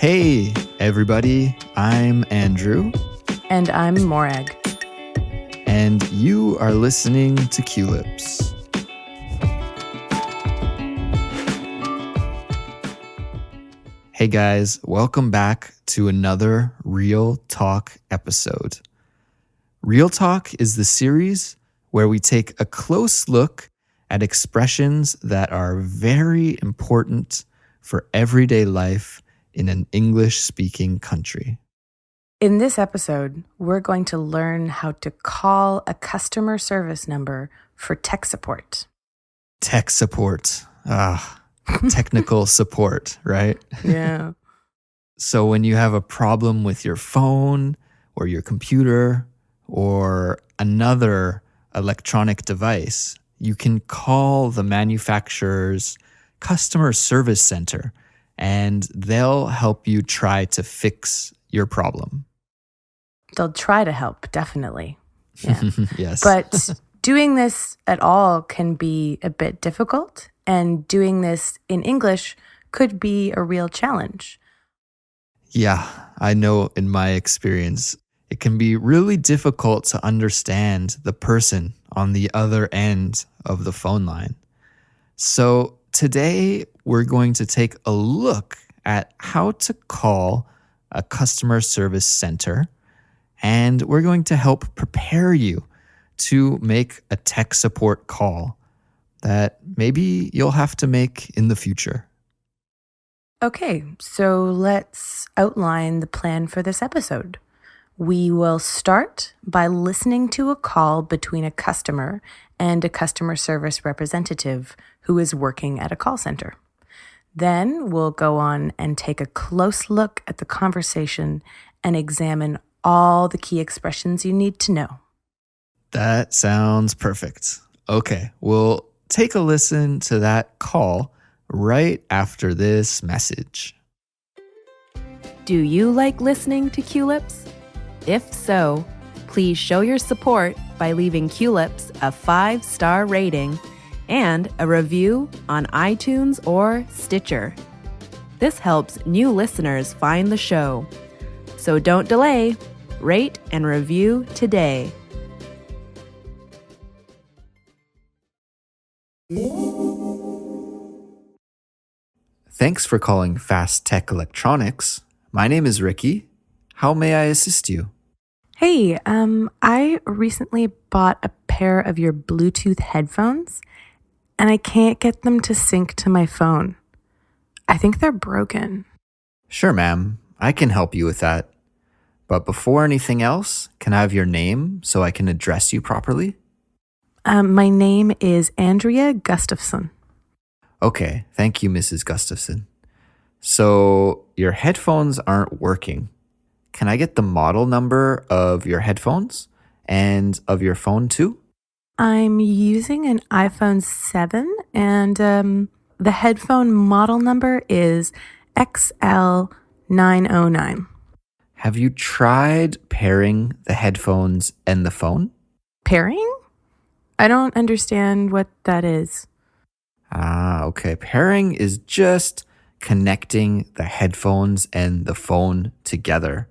Hey, everybody, I'm Andrew. And I'm Morag. And you are listening to Culips. Hey guys, welcome back to another Real Talk episode. Real Talk is the series where we take a close look at expressions that are very important for everyday life in an English-speaking country. In this episode, we're going to learn how to call a customer service number for tech support. Tech support. Technical support, right? Yeah. So when you have a problem with your phone or your computer or another electronic device, you can call the manufacturer's customer service center and they'll help you try to fix your problem. They'll try to help, definitely. Yeah. Yes. But doing this at all can be a bit difficult, and doing this in English could be a real challenge. Yeah, I know in my experience, it can be really difficult to understand the person on the other end of the phone line. So today, we're going to take a look at how to call a customer service center, and we're going to help prepare you to make a tech support call that maybe you'll have to make in the future. Okay, so let's outline the plan for this episode. We will start by listening to a call between a customer and a customer service representative who is working at a call center. Then we'll go on and take a close look at the conversation and examine all the key expressions you need to know. That sounds perfect. Okay, we'll take a listen to that call right after this message. Do you like listening to Culips? If so, please show your support by leaving Culips a 5-star rating and a review on iTunes or Stitcher. This helps new listeners find the show. So don't delay. Rate and review today. Thanks for calling Fast Tech Electronics. My name is Ricky. How may I assist you? Hey, I recently bought a pair of your Bluetooth headphones, and I can't get them to sync to my phone. I think they're broken. Sure, ma'am. I can help you with that. But before anything else, can I have your name so I can address you properly? My name is Andrea Gustafson. Okay, thank you, Mrs. Gustafson. So your headphones aren't working. Can I get the model number of your headphones and of your phone too? I'm using an iPhone 7, and the headphone model number is XL909. Have you tried pairing the headphones and the phone? Pairing? I don't understand what that is. Okay. Pairing is just connecting the headphones and the phone together.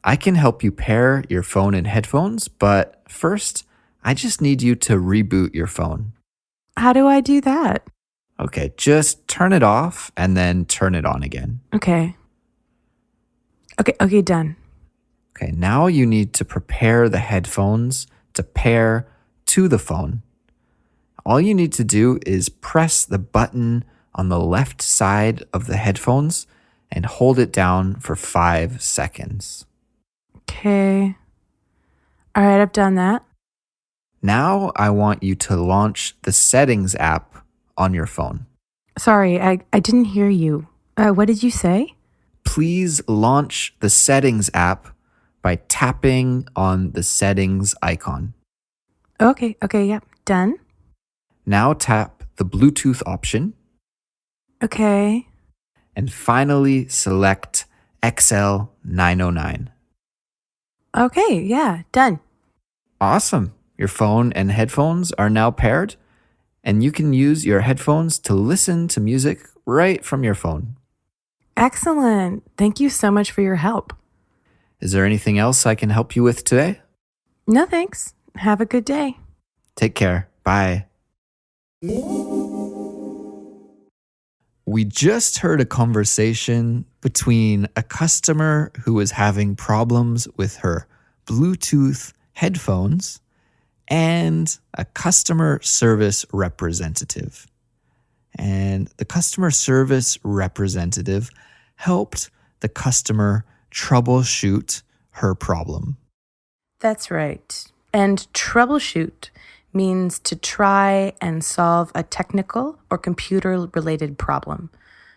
I can help you pair your phone and headphones, but first, I just need you to reboot your phone. How do I do that? Okay, just turn it off and then turn it on again. Okay, done. Okay, now you need to prepare the headphones to pair to the phone. All you need to do is press the button on the left side of the headphones and hold it down for 5 seconds. Okay. All right, I've done that. Now I want you to launch the Settings app on your phone. Sorry, I didn't hear you. What did you say? Please launch the Settings app by tapping on the Settings icon. Okay, yep, done. Now tap the Bluetooth option. Okay. And finally select XL909. Okay, yeah, done. Awesome. Your phone and headphones are now paired, and you can use your headphones to listen to music right from your phone. Excellent. Thank you so much for your help. Is there anything else I can help you with today? No, thanks. Have a good day. Take care. Bye. We just heard a conversation between a customer who was having problems with her Bluetooth headphones and a customer service representative. And the customer service representative helped the customer troubleshoot her problem. That's right. And troubleshoot means to try and solve a technical or computer-related problem.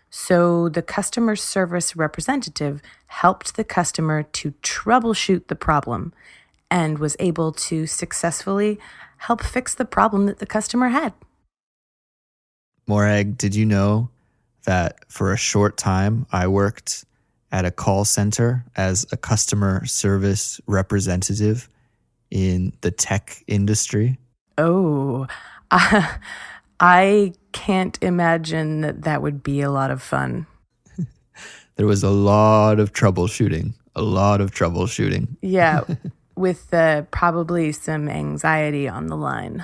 So the customer service representative helped the customer to troubleshoot the problem and was able to successfully help fix the problem that the customer had. Morag, did you know that for a short time I worked at a call center as a customer service representative in the tech industry? Oh, I can't imagine that would be a lot of fun. There was a lot of troubleshooting. Yeah, with probably some anxiety on the line.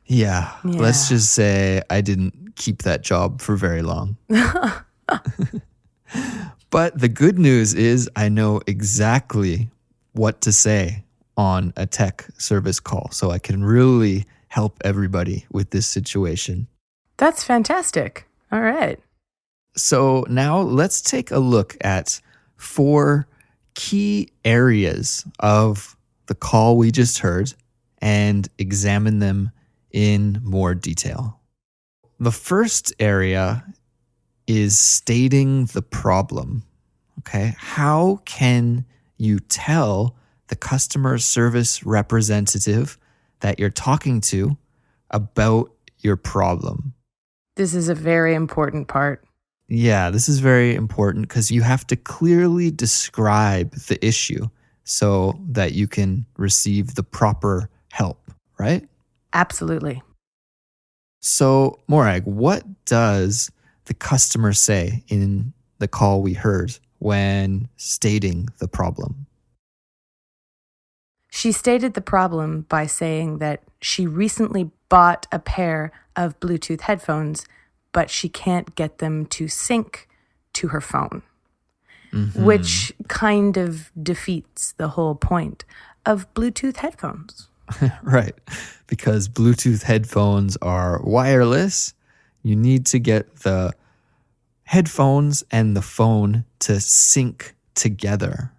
Yeah, let's just say I didn't keep that job for very long. But the good news is I know exactly what to say on a tech service call, so I can really help everybody with this situation. That's fantastic. All right. So now let's take a look at 4 key areas of the call we just heard and examine them in more detail. The first area is stating the problem. Okay, how can you tell the customer service representative that you're talking to about your problem? This is a very important part. Yeah, this is very important because you have to clearly describe the issue so that you can receive the proper help, right? Absolutely. So, Morag, what does the customer say in the call we heard when stating the problem? She stated the problem by saying that she recently bought a pair of Bluetooth headphones, but she can't get them to sync to her phone, which kind of defeats the whole point of Bluetooth headphones. Right, because Bluetooth headphones are wireless. You need to get the headphones and the phone to sync together.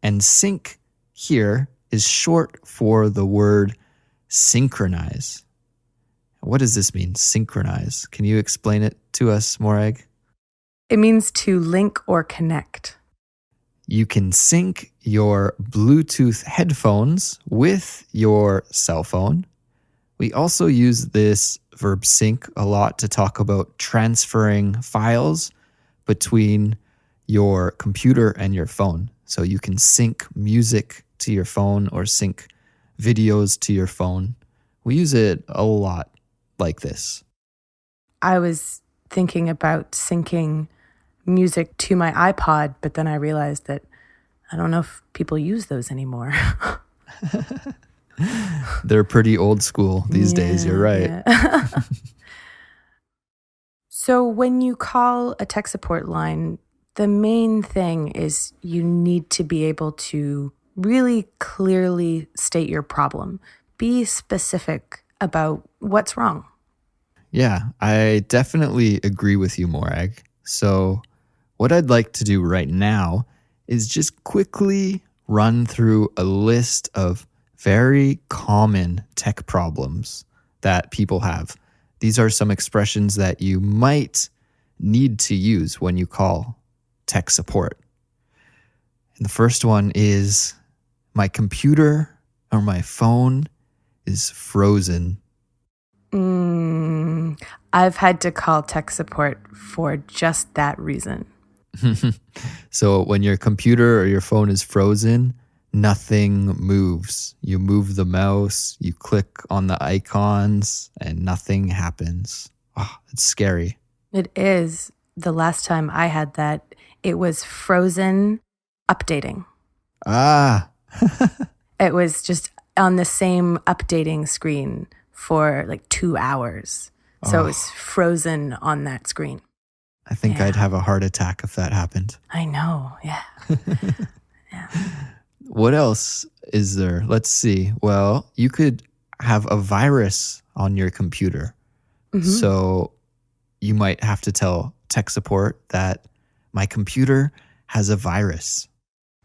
And sync here is short for the word synchronize. What does this mean, synchronize? Can you explain it to us, Morag? It means to link or connect. You can sync your Bluetooth headphones with your cell phone. We also use this verb sync a lot to talk about transferring files between your computer and your phone. So you can sync music to your phone or sync videos to your phone. We use it a lot like this. I was thinking about syncing music to my iPod, but then I realized that I don't know if people use those anymore. They're pretty old school these days, you're right. Yeah. So when you call a tech support line, the main thing is you need to be able to really clearly state your problem. Be specific about what's wrong. Yeah, I definitely agree with you, Morag. So what I'd like to do right now is just quickly run through a list of very common tech problems that people have. These are some expressions that you might need to use when you call tech support. And the first one is, my computer or my phone is frozen. I've had to call tech support for just that reason. So when your computer or your phone is frozen, nothing moves. You move the mouse, you click on the icons, and nothing happens. Oh, it's scary. It is. the last time I had that, it was frozen updating. Ah, It was just on the same updating screen for like 2 hours. So it was frozen on that screen. I think I'd have a heart attack if that happened. I know. Yeah. Yeah. What else is there? Let's see. Well, you could have a virus on your computer. So you might have to tell tech support that my computer has a virus.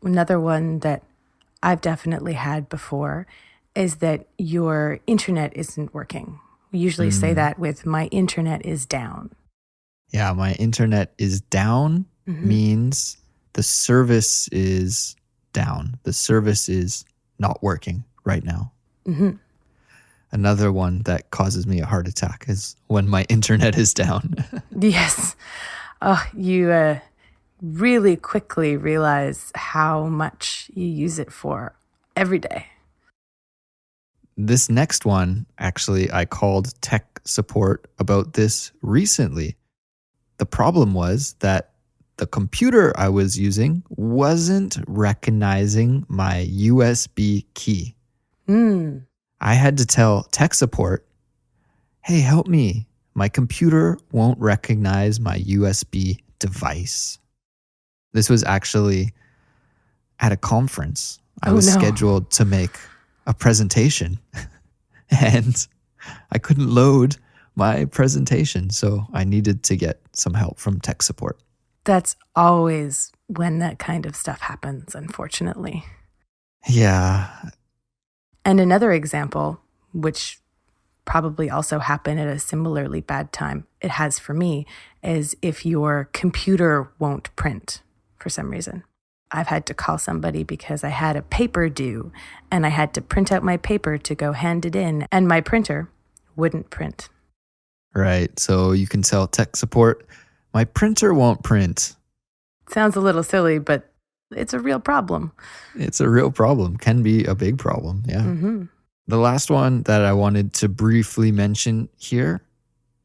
Another one that I've definitely had before is that your internet isn't working. We usually say that with my internet is down. Yeah, my internet is down means the service is down. The service is not working right now. Another one that causes me a heart attack is when my internet is down. Yes. Oh, you really quickly realize how much you use it for every day. This next one, actually, I called tech support about this recently. The problem was that the computer I was using wasn't recognizing my USB key. I had to tell tech support, hey, help me. My computer won't recognize my USB device. This was actually at a conference. I was scheduled to make a presentation and I couldn't load my presentation. So I needed to get some help from tech support. That's always when that kind of stuff happens, unfortunately. Yeah. And another example, which probably also happened at a similarly bad time, it has for me, is if your computer won't print for some reason. I've had to call somebody because I had a paper due and I had to print out my paper to go hand it in and my printer wouldn't print. Right. So you can tell tech support, my printer won't print. Sounds a little silly, but it's a real problem. It's a real problem. Can be a big problem. Yeah. The last one that I wanted to briefly mention here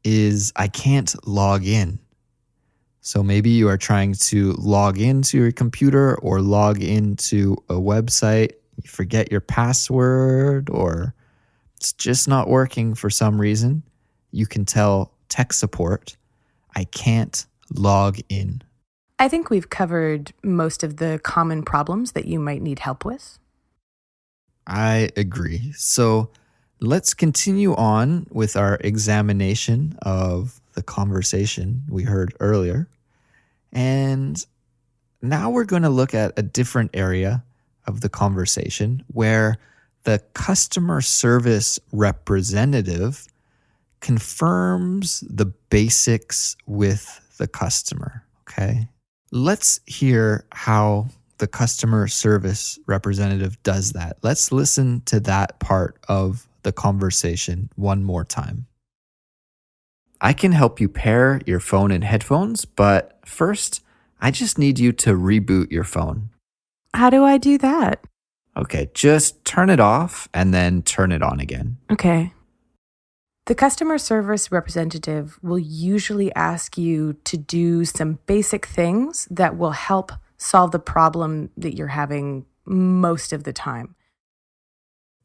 is I can't log in. So maybe you are trying to log into your computer or log into a website. You forget your password or it's just not working for some reason. You can tell tech support, I can't log in. I think we've covered most of the common problems that you might need help with. I agree. So let's continue on with our examination of the conversation we heard earlier. And now we're going to look at a different area of the conversation where the customer service representative confirms the basics with the customer. Okay. Let's hear how the customer service representative does that. Let's listen to that part of the conversation one more time. I can help you pair your phone and headphones, but first, I just need you to reboot your phone. How do I do that? Okay, just turn it off and then turn it on again. Okay. The customer service representative will usually ask you to do some basic things that will help solve the problem that you're having most of the time.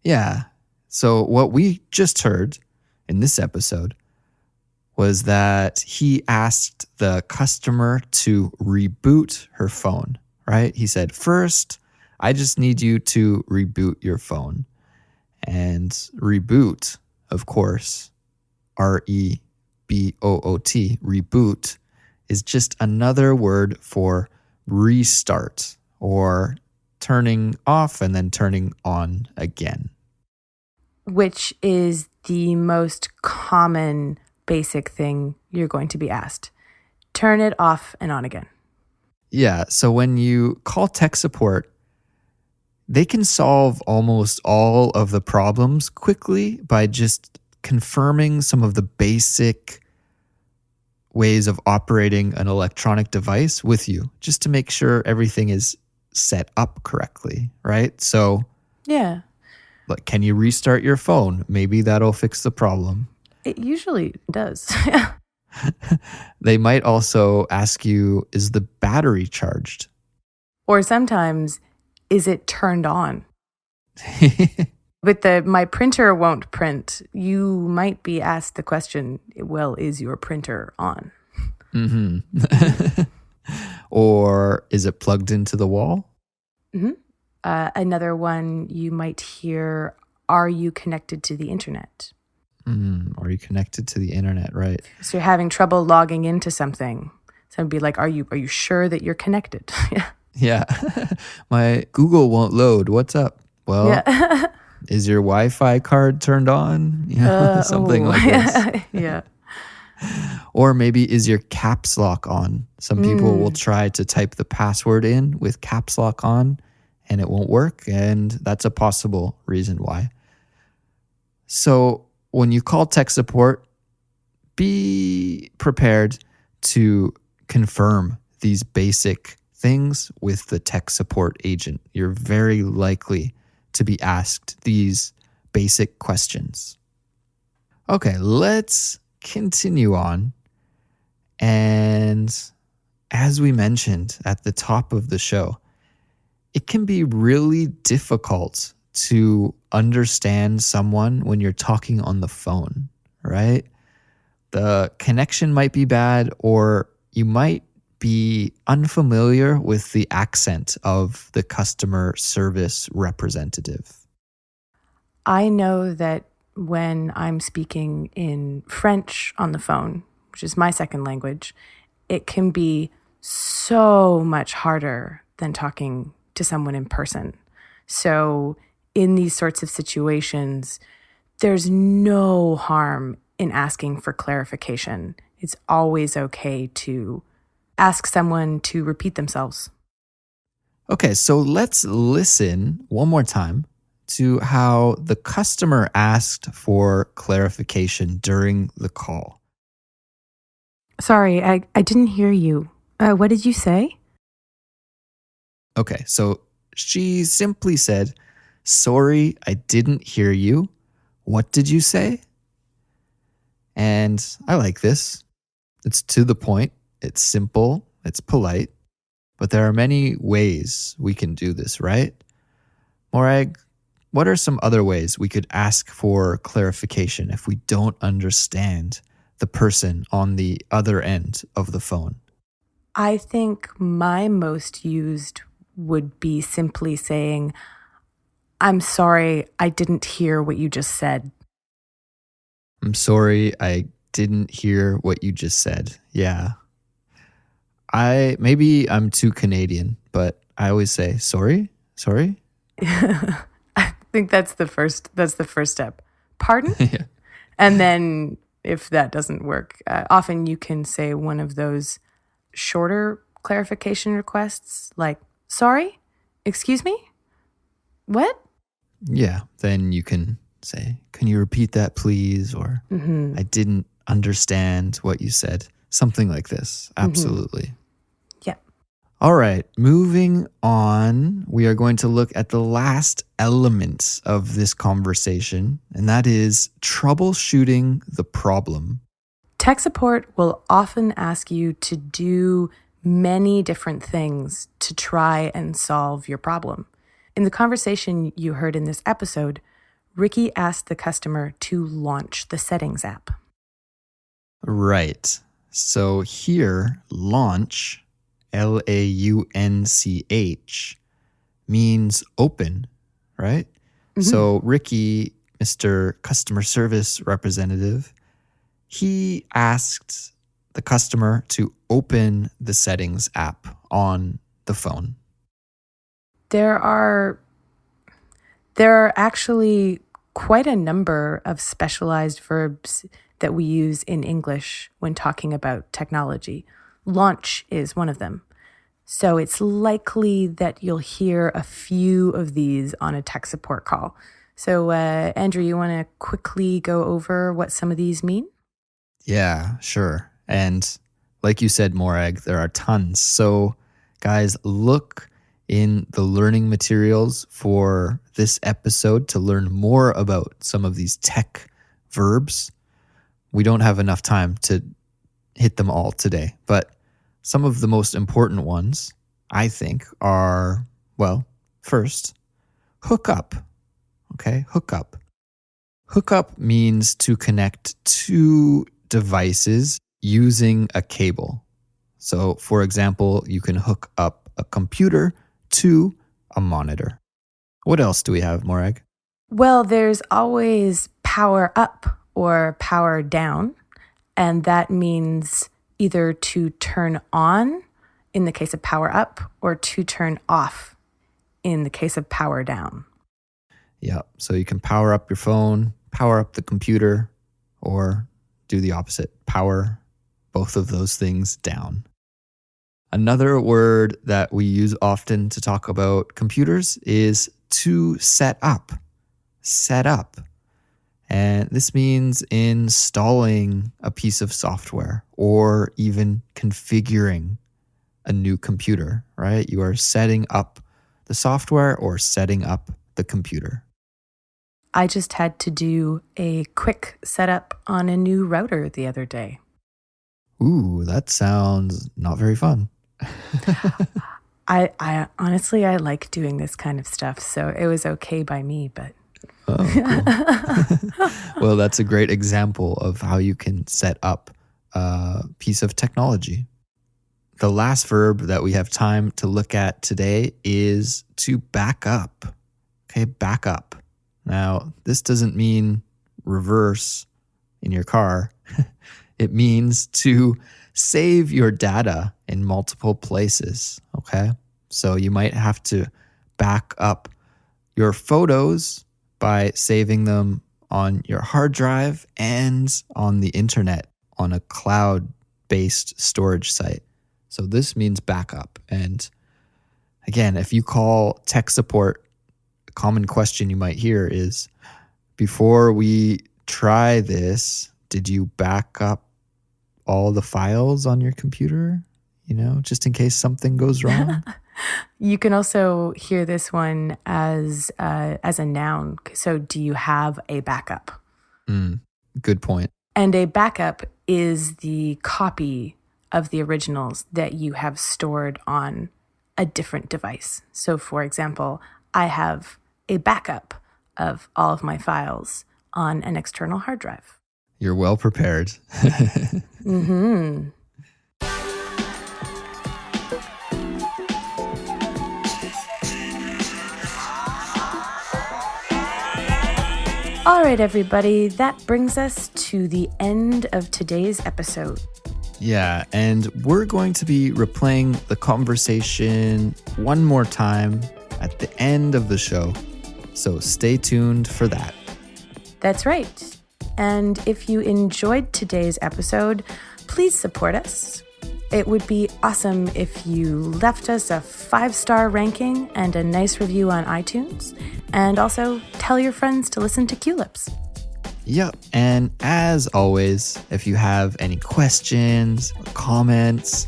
Yeah. So what we just heard in this episode was that he asked the customer to reboot her phone, right? He said, first, I just need you to reboot your phone. And reboot, of course, REBOOT, reboot, is just another word for restart or turning off and then turning on again. Which is the most common basic thing you're going to be asked. Turn it off and on again. Yeah, so when you call tech support, they can solve almost all of the problems quickly by just confirming some of the basic ways of operating an electronic device with you, just to make sure everything is set up correctly, right? So, yeah. Like, can you restart your phone? Maybe that'll fix the problem. It usually does. They might also ask you, is the battery charged? Or sometimes, is it turned on? With the my printer won't print, you might be asked the question, well, is your printer on? Or is it plugged into the wall? Another one you might hear, are you connected to the internet? Are you connected to the internet, right? So you're having trouble logging into something. So it'd be like, are you sure that you're connected? Yeah. My Google won't load. What's up? Well, Yeah. is your Wi-Fi card turned on? Something like this. Yeah. Or maybe is your caps lock on? Some people will try to type the password in with caps lock on and it won't work. And that's a possible reason why. So when you call tech support, be prepared to confirm these basic things with the tech support agent. You're very likely to be asked these basic questions. Okay, let's continue on. And as we mentioned at the top of the show, it can be really difficult to understand someone when you're talking on the phone, right? The connection might be bad, or you might be unfamiliar with the accent of the customer service representative. I know that when I'm speaking in French on the phone, which is my second language, it can be so much harder than talking to someone in person. So in these sorts of situations, there's no harm in asking for clarification. It's always okay to ask someone to repeat themselves. Okay, so let's listen one more time to how the customer asked for clarification during the call. Sorry, I didn't hear you. What did you say? Okay, so she simply said, "Sorry, I didn't hear you. What did you say?" And I like this. It's to the point, it's simple, it's polite, but there are many ways we can do this, right? Morag, what are some other ways we could ask for clarification if we don't understand the person on the other end of the phone? I think my most used would be simply saying, I'm sorry, I didn't hear what you just said. I'm sorry, I didn't hear what you just said. Yeah. Maybe I'm too Canadian, but I always say, sorry. I think that's the first step. Pardon? Yeah. And then if that doesn't work, often you can say one of those shorter clarification requests like, sorry, excuse me, what? Yeah. Then you can say, can you repeat that, please? Or I didn't understand what you said. Something like this. Absolutely. Yeah. All right, moving on, we are going to look at the last element of this conversation, and that is troubleshooting the problem. Tech support will often ask you to do many different things to try and solve your problem. In the conversation you heard in this episode, Ricky asked the customer to launch the settings app. Right. So here, launch, Launch, means open, right? So Ricky, Mr. Customer Service Representative, he asked the customer to open the settings app on the phone. There are actually quite a number of specialized verbs that we use in English when talking about technology. Launch is one of them. So it's likely that you'll hear a few of these on a tech support call. So Andrew, you want to quickly go over what some of these mean? Yeah, sure. And like you said, Morag, there are tons. So guys, look in the learning materials for this episode to learn more about some of these tech verbs. We don't have enough time to hit them all today, but some of the most important ones, I think, are, well, first, hook up. Okay, hook up. Hook up means to connect two devices using a cable. So, for example, you can hook up a computer to a monitor. What else do we have, Morag? Well, there's always power up or power down, and that means either to turn on in the case of power up or to turn off in the case of power down. Yeah, so you can power up your phone, power up the computer, or do the opposite, power both of those things down. Another word that we use often to talk about computers is to set up. Set up. And this means installing a piece of software or even configuring a new computer, right? You are setting up the software or setting up the computer. I just had to do a quick setup on a new router the other day. Ooh, that sounds not very fun. I honestly, I like doing this kind of stuff, so it was okay by me, but... Oh, cool. Well, that's a great example of how you can set up a piece of technology. The last verb that we have time to look at today is to back up. Okay, back up. Now, this doesn't mean reverse in your car. It means to save your data in multiple places, okay? So you might have to back up your photos by saving them on your hard drive and on the internet on a cloud-based storage site. So this means backup. And again, if you call tech support, a common question you might hear is, before we try this, did you back up all the files on your computer? You know, just in case something goes wrong? You can also hear this one as a noun. So do you have a backup? Good point. And a backup is the copy of the originals that you have stored on a different device. So for example, I have a backup of all of my files on an external hard drive. You're well prepared. Mm-hmm. All right, everybody, that brings us to the end of today's episode. Yeah, and we're going to be replaying the conversation one more time at the end of the show. So stay tuned for that. That's right. And if you enjoyed today's episode, please support us. It would be awesome if you left us a 5-star ranking and a nice review on iTunes. And also tell your friends to listen to Culips. Yep, and as always, if you have any questions or comments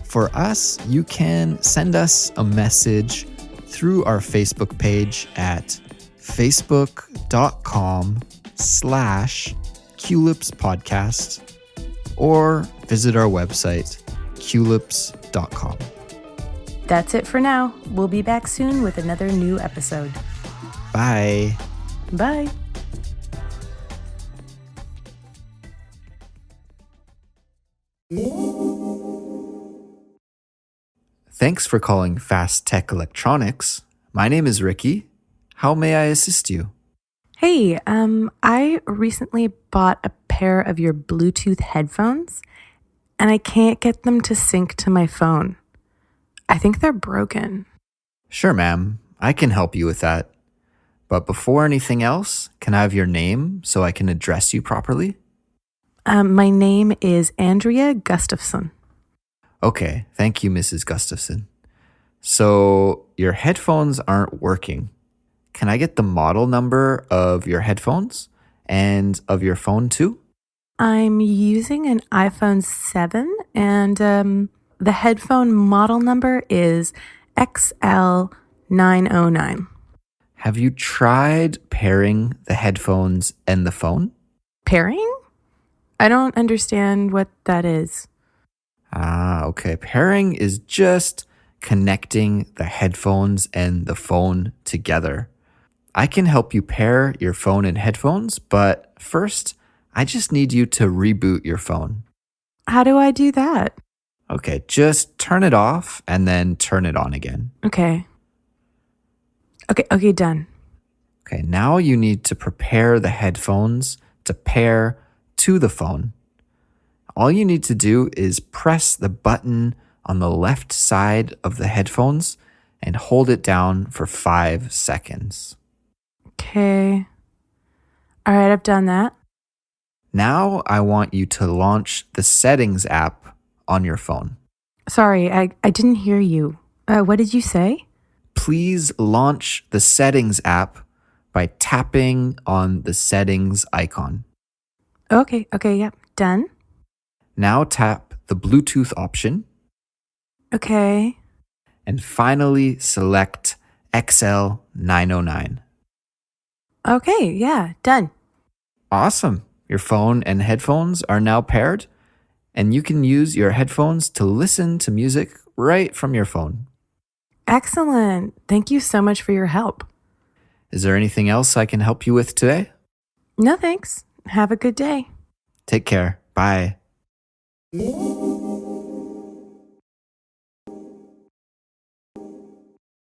for us, you can send us a message through our Facebook page at facebook.com/Culips podcast or visit our website, culips.com. That's it for now. We'll be back soon with another new episode. Bye. Bye. Thanks for calling Fast Tech Electronics. My name is Ricky. How may I assist you? Hey, I recently bought a pair of your Bluetooth headphones, and I can't get them to sync to my phone. I think they're broken. Sure, ma'am. I can help you with that. But before anything else, can I have your name so I can address you properly? My name is Andrea Gustafson. Okay, thank you, Mrs. Gustafson. So your headphones aren't working. Can I get the model number of your headphones and of your phone too? I'm using an iPhone 7, and the headphone model number is XL909. Have you tried pairing the headphones and the phone? Pairing? I don't understand what that is. Okay. Pairing is just connecting the headphones and the phone together. I can help you pair your phone and headphones, but first, I just need you to reboot your phone. How do I do that? Okay, just turn it off and then turn it on again. Okay. Okay, done. Okay, now you need to prepare the headphones to pair to the phone. All you need to do is press the button on the left side of the headphones and hold it down for 5 seconds. Okay. All right, I've done that. Now I want you to launch the Settings app on your phone. Sorry, I didn't hear you. What did you say? Please launch the Settings app by tapping on the Settings icon. Okay, yep, done. Now tap the Bluetooth option Okay. and finally select XL909. Okay, yeah, done. Awesome. Your phone and headphones are now paired, and you can use your headphones to listen to music right from your phone. Excellent. Thank you so much for your help. Is there anything else I can help you with today? No, thanks. Have a good day. Take care. Bye.